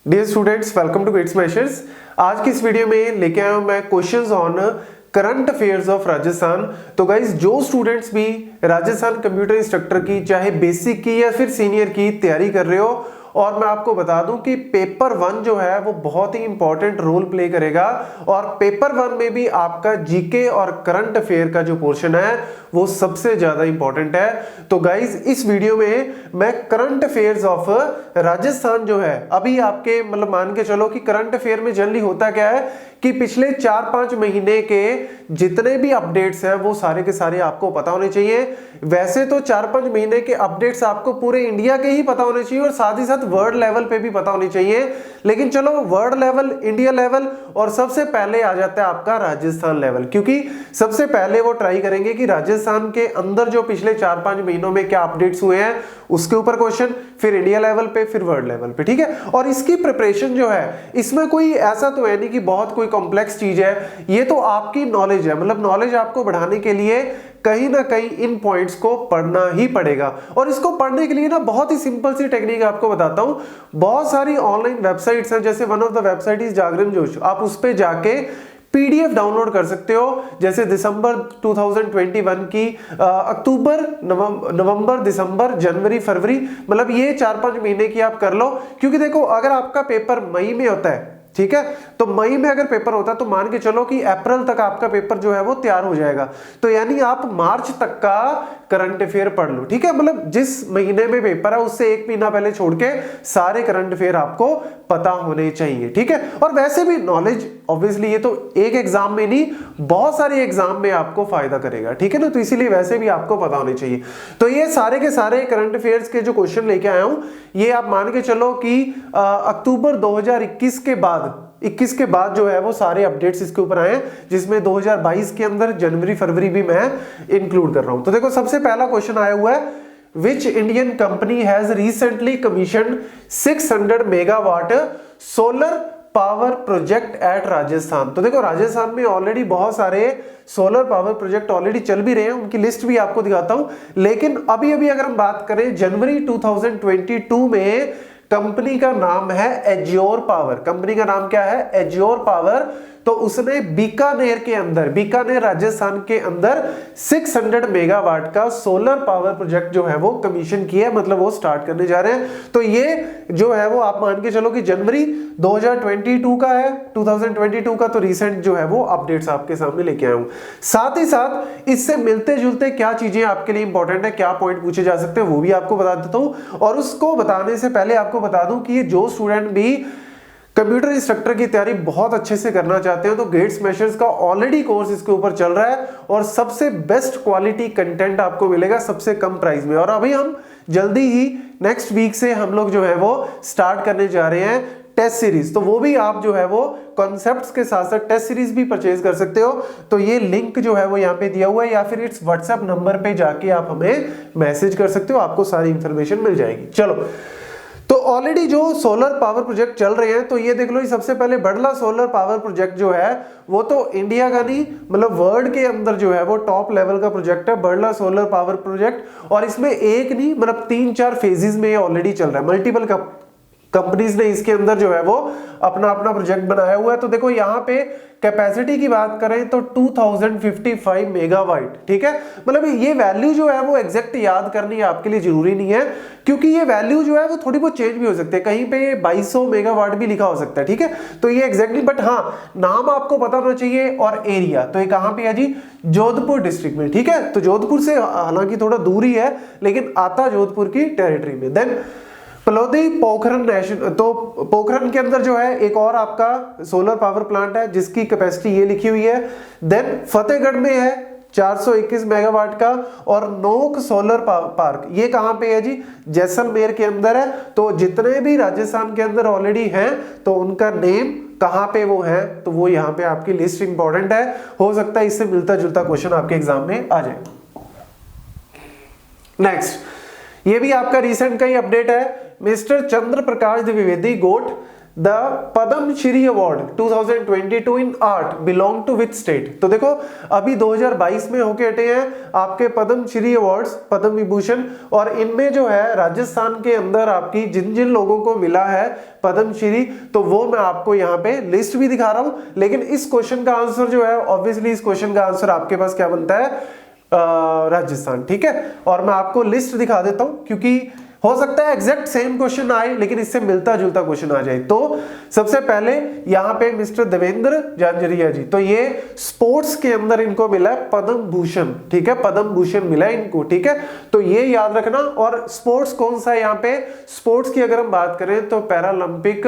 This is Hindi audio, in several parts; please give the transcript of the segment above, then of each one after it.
Dear students, welcome to Gate Smashers. आज की इस वीडियो में लेके आया हूं मैं questions on current affairs of Rajasthan. तो गाइज, जो स्टूडेंट्स भी राजस्थान कंप्यूटर इंस्ट्रक्टर की चाहे बेसिक की या फिर सीनियर की तैयारी कर रहे हो, और मैं आपको बता दूं कि पेपर 1 जो है वो बहुत ही इंपॉर्टेंट रोल प्ले करेगा, और पेपर 1 में भी आपका जीके और करंट अफेयर का जो पोर्शन है वो सबसे ज्यादा इंपॉर्टेंट है। तो गाइज, इस वीडियो में मैं करंट अफेयर्स ऑफ राजस्थान जो है, अभी आपके मतलब मान के चलो कि करंट अफेयर में जनरली होता क्या है कि पिछले 4-5 महीने के जितने भी अपडेट्स हैं वो सारे के सारे आपको पता होने चाहिए। वैसे तो 4-5 महीने के अपडेट्स आपको पूरे इंडिया के ही पता होने चाहिए और साथ ही साथ वर्ल्ड लेवल पे भी पता होनी चाहिए, लेकिन चलो वर्ल्ड लेवल, इंडिया लेवल और सबसे पहले आ जाता है आपका राजस्थान लेवल, क्योंकि सबसे पहले वो ट्राई करेंगे कि राजस्थान के अंदर जो पिछले 4-5 महीनों में क्या अपडेट्स हुए हैं उसके ऊपर क्वेश्चन, फिर इंडिया लेवल पे, फिर वर्ल्ड लेवल पे। ठीक है, और इसकी प्रिपरेशन जो है इसमें कोई ऐसा तो है नहीं कि बहुत कोई कॉम्प्लेक्स चीज है, ये तो आपकी नॉलेज है। मतलब नॉलेज आपको बढ़ाने के लिए कहीं ना कहीं इन पॉइंट्स को पढ़ना ही पड़ेगा, और इसको पढ़ने के लिए ना बहुत ही सिंपल सी टेक्निक आपको बताता हूं। बहुत सारी ऑनलाइन वेबसाइट्स हैं, जैसे one of the website is Jagran Josh. आप उस पे जाके पीडीएफ डाउनलोड कर सकते हो, जैसे दिसंबर 2021 की अक्टूबर, नवंबर, दिसंबर, जनवरी, फरवरी, मतलब ये 4-5 महीने की आप कर लो। क्योंकि देखो, अगर आपका पेपर मई में होता है, ठीक है, तो मई में अगर पेपर होता है तो मान के चलो कि अप्रैल तक आपका पेपर जो है वो तैयार हो जाएगा। तो यानी आप मार्च तक का करंट अफेयर पढ़ लो। ठीक है, मतलब जिस महीने में पेपर है उससे 1 महीना पहले छोड़ के सारे करंट अफेयर आपको पता होने चाहिए। ठीक है, और वैसे भी नॉलेज ऑब्वियसली ये तो एक एग्जाम में नहीं, बहुत सारे एग्जाम में आपको फायदा करेगा। ठीक है ना, तो इसीलिए वैसे भी आपको पता होने चाहिए। तो ये सारे के सारे करंट अफेयर्स के जो क्वेश्चन लेके आया हूं, ये आप मान के चलो कि अक्टूबर 2021 के बाद, 21 के बाद जो है वो सारे अपडेट्स इसके ऊपर आए, जिसमें 2022 के अंदर जनवरी फरवरी भी मैं इंक्लूड कर रहा हूं। तो देखो, सबसे पहला क्वेश्चन आया हुआ है, which Indian company has recently commissioned 600 megawatt solar power project at Rajasthan. तो देखो, राजस्थान में ऑलरेडी बहुत सारे सोलर पावर प्रोजेक्ट ऑलरेडी चल भी रहे हैं, उनकी लिस्ट भी आपको दिखाता हूं। लेकिन अभी अभी अगर हम बात करें, जनवरी 2022 में कंपनी का नाम है एज्योर पावर। कंपनी का नाम क्या है? Azure power. तो उसने बीकानेर के अंदर, बीकानेर राजस्थान के अंदर 600 मेगावाट का सोलर पावर प्रोजेक्ट जो है वो कमीशन किया है, मतलब वो स्टार्ट करने जा रहे हैं। तो ये जो है वो आप मान के चलो कि जनवरी 2022 का है, 2022 का। तो रिसेंट जो है वो अपडेट्स आपके सामने लेके आया हूं। साथ ही साथ इससे मिलते जुलते क्या चीजें आपके लिए इंपॉर्टेंट है, क्या पॉइंट पूछे जा सकते हैं, वो भी आपको बता देता हूं। और उसको बताने से पहले आपको बता दूं कि ये जो स्टूडेंट भी कंप्यूटर इंस्ट्रक्टर की तैयारी बहुत अच्छे से करना चाहते हैं, तो गेट्स मेशर्स का ऑलरेडी कोर्स इसके ऊपर चल रहा है, और सबसे बेस्ट क्वालिटी कंटेंट आपको मिलेगा सबसे कम प्राइस में। और अभी हम जल्दी ही नेक्स्ट वीक से हम लोग जो है वो स्टार्ट करने जा रहे हैं टेस्ट सीरीज। तो वो भी आप जो है वो कॉन्सेप्ट्स के साथ साथ टेस्ट सीरीज भी परचेज कर सकते हो। तो ये लिंक जो है वो यहाँ पे दिया हुआ है, या फिर इट्स व्हाट्सएप नंबर पे जाके आप हमें मैसेज कर सकते हो, आपको सारी इंफॉर्मेशन मिल जाएगी। चलो, तो ऑलरेडी जो सोलर पावर प्रोजेक्ट चल रहे हैं, तो ये देख लो, ये सबसे पहले बड़ला सोलर पावर प्रोजेक्ट जो है वो तो इंडिया का नहीं, मतलब वर्ल्ड के अंदर जो है वो टॉप लेवल का प्रोजेक्ट है, बड़ला सोलर पावर प्रोजेक्ट। और इसमें एक नहीं, मतलब 3-4 फेजेस में ऑलरेडी चल रहा है। मल्टीपल कंपनीज ने इसके अंदर जो है वो अपना अपना प्रोजेक्ट बनाया हुआ है। तो देखो, यहाँ पे कैपेसिटी की बात करें तो 2055 मेगावाट। ठीक है, मतलब ये वैल्यू जो है वो एग्जैक्ट याद करनी आपके लिए जरूरी नहीं है, क्योंकि ये वैल्यू जो है वो थोड़ी बहुत चेंज भी हो सकती है, कहीं पे 2200 मेगावाट भी लिखा हो सकता है। ठीक है, तो ये एग्जैक्टली, बट हाँ, नाम आपको पता होना चाहिए। और एरिया तो ये कहां पे है जी? जोधपुर डिस्ट्रिक्ट में। ठीक है, तो जोधपुर से हालांकि थोड़ा दूर ही है, लेकिन आता जोधपुर की टेरिटरी में। देन पलोदी पोखरन नेशनल, तो पोखरन के अंदर जो है एक और आपका सोलर पावर प्लांट है, जिसकी कैपेसिटी ये लिखी हुई है। देन फतेहगढ़ में है 421 मेगावाट का, और नोक सोलर पार्क, ये कहां पे है जी? जैसलमेर के अंदर है। तो जितने भी राजस्थान के अंदर ऑलरेडी हैं, तो उनका नेम कहां पे वो है, तो वो यहाँ पे आपकी लिस्ट इंपॉर्टेंट है। हो सकता है इससे मिलता जुलता क्वेश्चन आपके एग्जाम में आ जाए। नेक्स्ट, ये भी आपका रिसेंट का ही अपडेट है। Mr Chandra Prakash Dwivedi got the Padma Shri award 2022 in art belong to which state. तो देखो अभी 2022 में होके हटे हैं आपके पद्म श्री अवार्ड्स, पद्म विभूषण, और इनमें जो है राजस्थान के अंदर आपकी जिन जिन लोगों को मिला है पद्म श्री, तो वो मैं आपको यहाँ पे लिस्ट भी दिखा रहा हूं। लेकिन इस क्वेश्चन का आंसर जो है ऑब्वियसली इस क्वेश्चन का आंसर आपके पास क्या बनता है, राजस्थान। ठीक है, और मैं आपको लिस्ट दिखा देता हूं क्योंकि हो सकता है एग्जैक्ट सेम क्वेश्चन आए लेकिन इससे मिलता जुलता क्वेश्चन आ जाए। तो सबसे पहले यहाँ पे मिस्टर देवेंद्र झांझरिया जी, तो ये स्पोर्ट्स के अंदर इनको मिला है पद्म भूषण। ठीक है, पद्म भूषण मिला है इनको। ठीक है, तो ये याद रखना। और स्पोर्ट्स कौन सा है यहाँ पे, स्पोर्ट्स की अगर हम बात करें तो पैरालंपिक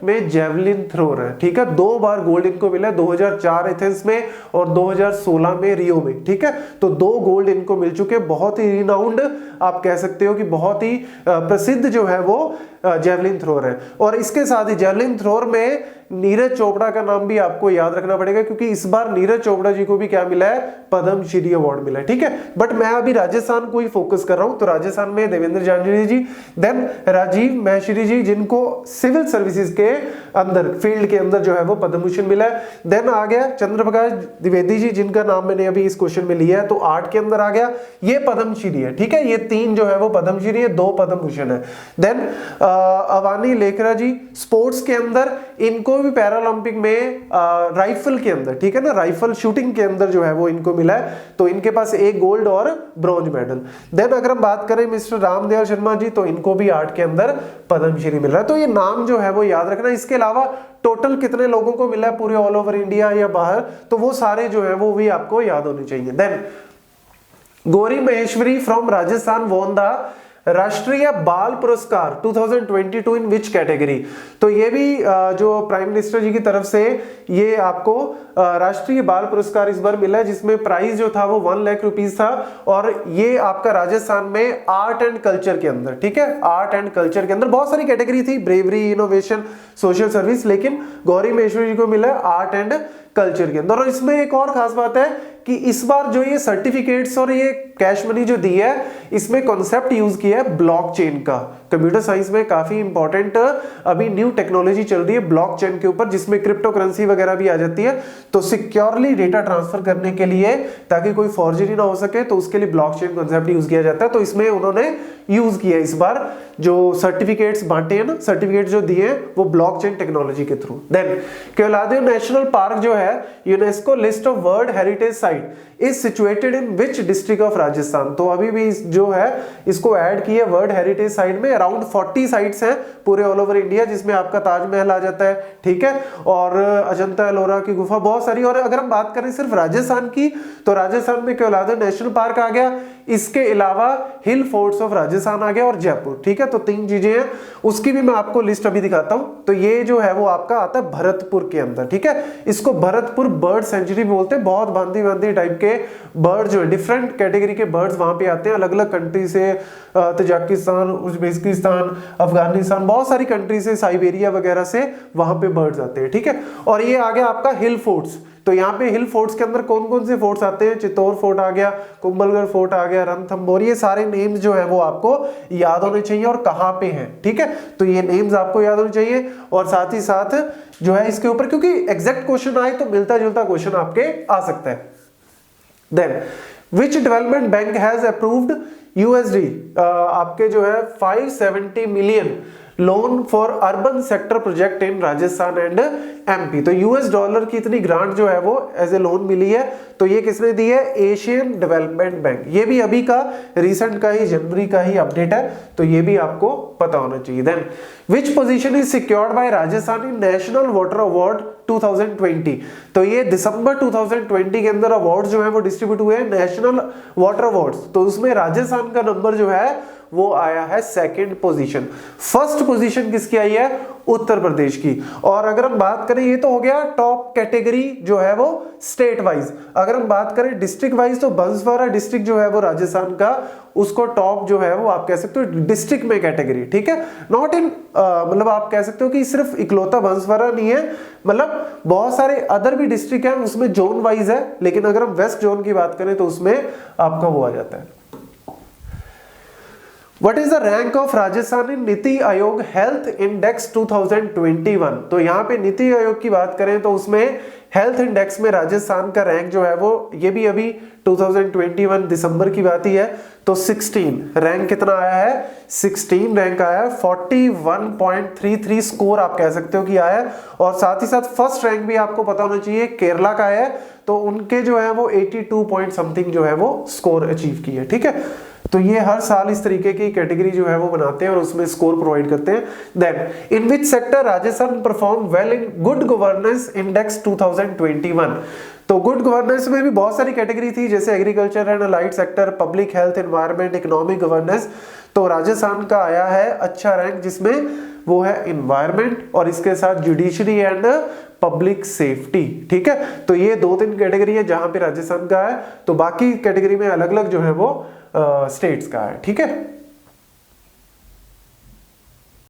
में जेवलिन थ्रोर है। ठीक है, 2 बार गोल्ड इनको मिला है, 2004 एथेंस में और 2016 में रियो में। ठीक है, तो 2 गोल्ड इनको मिल चुके, बहुत ही रिनाउंड आप कह सकते हो कि बहुत ही प्रसिद्ध जो है वो जेवलिन थ्रोर है। और इसके साथ ही जेवलिन थ्रोर में नीरज चोपड़ा का नाम भी आपको याद रखना पड़ेगा क्योंकि इस बार नीरज चोपड़ा जी को भी क्या मिला है, पद्म श्री अवार्ड मिला है। ठीक है, बट मैं अभी राजस्थान को ही फोकस कर रहा हूं, तो राजस्थान में देवेंद्र झांझरिया जी, देन राजीव महर्षि जी जिनको सिविल सर्विसेज के अंदर फील्ड के अंदर जो है वो पद्म भूषण मिला है। देन आ गया चंद्रप्रकाश द्विवेदी जी जिनका नाम मैंने अभी इस क्वेश्चन में लिया है, तो 8 के अंदर आ गया, ये पद्म श्री है। ठीक है, ये 3 जो है वो पद्म श्री है, 2 पद्म भूषण है। देन अवानी लेखरा जी स्पोर्ट्स के अंदर, इनको भी पैरालंपिक में राइफल के अंदर, ठीक है ना, राइफल शूटिंग के अंदर जो है वो इनको मिला है, तो इनके पास 1 गोल्ड और ब्रॉन्ज मेडल। देन अगर हम बात करें मिस्टर रामदयाल शर्मा जी, तो इनको भी 8 के अंदर पद्म श्री मिल रहा है। तो ये नाम जो है वो याद रखना। इसके अलावा टोटल कितने लोगों को मिला है पूरे ऑल ओवर इंडिया या बाहर, तो वो सारे जो है वो भी आपको याद होने चाहिए। Then Gauri Maheshwari from Rajasthan won the Rashtriya Bal पुरस्कार 2022 इन विच कैटेगरी। तो ये भी जो प्राइम मिनिस्टर जी की तरफ से ये आपको राष्ट्रीय बाल पुरस्कार इस बार मिला है, जिसमें प्राइस जो था वो 1 लाख रुपीस था, और ये आपका राजस्थान में आर्ट एंड कल्चर के अंदर। ठीक है, आर्ट एंड कल्चर के अंदर बहुत सारी कैटेगरी थी, ब्रेवरी, इनोवेशन, सोशल सर्विस, लेकिन गौरी महेश्वरी जी को मिला है आर्ट एंड कल्चर के अंदर। और इसमें एक और खास बात है कि इस बार जो ये सर्टिफिकेट्स और ये कैश मनी जो दी है, इसमें कॉन्सेप्ट यूज किया है ब्लॉकचेन का। कंप्यूटर साइंस में काफी इंपॉर्टेंट अभी न्यू टेक्नोलॉजी चल रही है ब्लॉकचेन के ऊपर, जिसमें क्रिप्टो करेंसी वगैरह भी आ जाती है। तो सिक्योरली डेटा ट्रांसफर करने के लिए, ताकि कोई फॉर्जरी ना हो सके, तो उसके लिए ब्लॉकचेन कॉन्सेप्ट यूज किया जाता है। तो इसमें उन्होंने यूज किया इस बार जो सर्टिफिकेट्स बांटे हैं ना, सर्टिफिकेट जो दिए वो ब्लॉकचेन टेक्नोलॉजी के through. Then Keoladeo national park जो है UNESCO list of world heritage site is situated in which district of Rajasthan. तो अभी भी जो है इसको ऐड किया वर्ल्ड हेरिटेज साइट में। अराउंड 40 साइट्स हैं पूरे ऑल ओवर इंडिया, जिसमें आपका ताजमहल आ जाता है, ठीक है, और अजंता एलोरा की गुफा, बहुत सारी। और अगर हम बात करें सिर्फ राजस्थान की, तो राजस्थान में केवलादेव नेशनल पार्क आ गया, इसके अलावा हिल फोर्ट्स ऑफ राजस्थान आ गया और जयपुर। ठीक है, तो 3 चीजें हैं, उसकी भी मैं आपको लिस्ट अभी दिखाता हूं। तो ये जो है वो आपका आता है भरतपुर के अंदर। ठीक है, इसको भरतपुर बर्ड सेंचुरी बोलते हैं। बहुत भांति भांति टाइप के बर्ड जो है, डिफरेंट कैटेगरी के बर्ड्स वहां पे आते हैं, अलग अलग कंट्री से, तजाकिस्तान, उज्बेकिस्तान, अफगानिस्तान, बहुत सारी कंट्री से, साइबेरिया वगैरह से वहां पे बर्ड्स आते हैं। ठीक है, और ये आ गया आपका हिल फोर्ट्स। तो यहाँ पे हिल फोर्ट्स के अंदर कौन कौन से फोर्ट्स आते हैं, चित्तौड़ फोर्ट आ गया, कुंभलगढ़ फोर्ट आ गया, रणथंभौर, ये सारे नेम्स जो है वो आपको याद होने चाहिए और कहाँ पे हैं। ठीक है, तो ये नेम्स आपको याद होने चाहिए, और साथ ही साथ जो है इसके ऊपर, क्योंकि एग्जैक्ट क्वेश्चन आए तो मिलता जुलता क्वेश्चन आपके आ सकता है। Then which development bank has approved USD आपके जो है 570 million loan for urban sector project in Rajasthan and MP। तो $US की इतनी ग्रांट जो है वो एज ए लोन मिली है, तो ये किसने दी है, एशियन डेवलपमेंट बैंक। ये भी अभी का रिसेंट का ही, जनवरी का ही अपडेट है, तो ये भी आपको पता होना चाहिए। Then which position is secured by Rajasthan in national water award 2020। तो ये दिसंबर 2020 के अंदर अवार्ड जो है वो डिस्ट्रीब्यूट हुए हैं, नेशनल वाटर अवार्ड्स। तो उसमें राजस्थान का नंबर जो है वो आया है 2nd पोजीशन। 1st पोजीशन किसकी आई है, उत्तर प्रदेश की। और अगर हम बात करें, ये तो हो गया टॉप कैटेगरी जो है वो स्टेट वाइज। अगर हम बात करें डिस्ट्रिक्ट वाइज, तो बंसवाड़ा डिस्ट्रिक्ट जो है वो राजस्थान का, उसको टॉप जो है वो आप कह सकते हो डिस्ट्रिक्ट में कैटेगरी। ठीक है, नॉट इन मतलब आप कह सकते हो कि सिर्फ इकलौता बंसवाड़ा नहीं है, मतलब बहुत सारे अदर भी डिस्ट्रिक्ट हैं, उसमें जोन वाइज है। लेकिन अगर हम वेस्ट जोन की बात करें तो उसमें आपका वो आ जाता है। What is the rank of Rajasthan in NITI Aayog health index 2021? तो यहाँ पे नीति आयोग की बात करें तो उसमें हेल्थ इंडेक्स में राजस्थान का रैंक जो है वो, ये भी अभी 2021 दिसंबर की बात ही है, तो 16 रैंक कितना आया है, 16 रैंक आया है, 41.33 स्कोर आप कह सकते हो कि आया है। और साथ ही साथ फर्स्ट रैंक भी आपको पता होना चाहिए केरला का है, तो उनके जो है वो 82 पॉइंट समथिंग जो है वो स्कोर अचीव की है। ठीक है, तो ये हर साल इस तरीके की कैटेगरी जो है वो बनाते हैं और उसमें स्कोर प्रोवाइड करते हैं। Then in which sector Rajasthan perform well in good governance index 2021? तो गुड गवर्नेंस में भी बहुत सारी कैटेगरी थी, जैसे agriculture and allied sector, public health, environment, economic governance. तो राजस्थान का आया है अच्छा रैंक, जिसमें वो है एनवायरनमेंट और इसके साथ जुडिशरी एंड पब्लिक सेफ्टी। ठीक है, तो ये 2-3 कैटेगरी है जहां पे राजस्थान का है, तो बाकी कैटेगरी में अलग अलग जो है वो स्टेट्स का है। ठीक है।